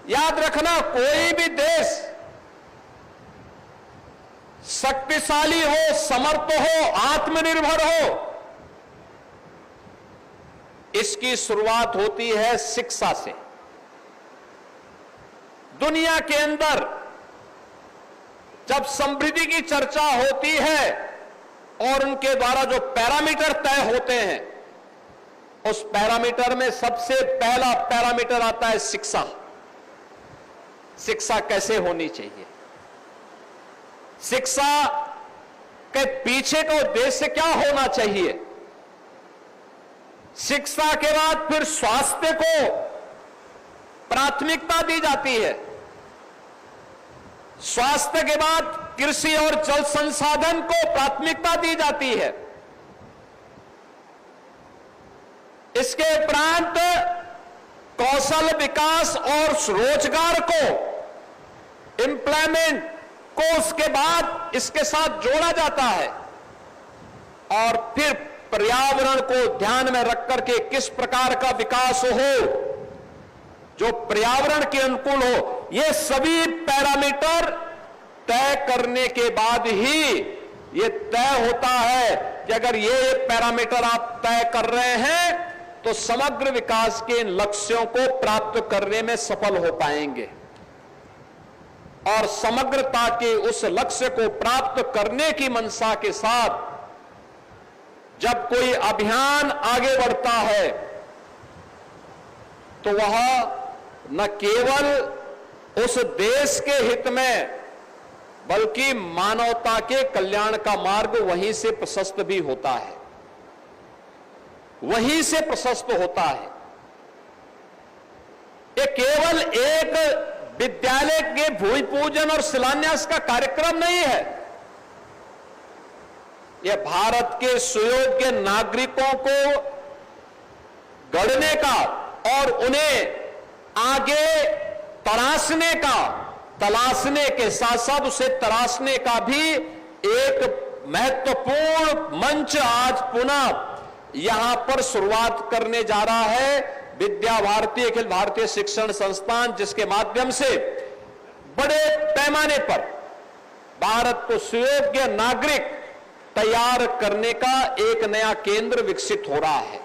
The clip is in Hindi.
याद रखना, कोई भी देश शक्तिशाली हो, समर्थ हो, आत्मनिर्भर हो, इसकी शुरुआत होती है शिक्षा से। दुनिया के अंदर जब समृद्धि की चर्चा होती है और उनके द्वारा जो पैरामीटर तय होते हैं, उस पैरामीटर में सबसे पहला पैरामीटर आता है शिक्षा। शिक्षा कैसे होनी चाहिए, शिक्षा के पीछे का उद्देश्य क्या होना चाहिए। शिक्षा के बाद फिर स्वास्थ्य को प्राथमिकता दी जाती है, स्वास्थ्य के बाद कृषि और जल संसाधन को प्राथमिकता दी जाती है, इसके उपरांत कौशल विकास और रोजगार को, एम्प्लॉयमेंट को उसके बाद इसके साथ जोड़ा जाता है, और फिर पर्यावरण को ध्यान में रख करके किस प्रकार का विकास हो जो पर्यावरण के अनुकूल हो। ये सभी पैरामीटर तय करने के बाद ही ये तय होता है कि अगर ये पैरामीटर आप तय कर रहे हैं तो समग्र विकास के इन लक्ष्यों को प्राप्त करने में सफल हो पाएंगे। और समग्रता के उस लक्ष्य को प्राप्त करने की मंशा के साथ जब कोई अभियान आगे बढ़ता है तो वह न केवल उस देश के हित में बल्कि मानवता के कल्याण का मार्ग वहीं से प्रशस्त भी होता है, वहीं से प्रशस्त होता है। ये केवल एक विद्यालय के भूमि पूजन और शिलान्यास का कार्यक्रम नहीं है, यह भारत के सुयोग्य नागरिकों को गढ़ने का और उन्हें आगे तलाशने के साथ साथ उसे तराशने का भी एक महत्वपूर्ण मंच आज पुनः यहां पर शुरुआत करने जा रहा है विद्या भारती अखिल भारतीय शिक्षण संस्थान, जिसके माध्यम से बड़े पैमाने पर भारत को सुयोग्य नागरिक तैयार करने का एक नया केंद्र विकसित हो रहा है।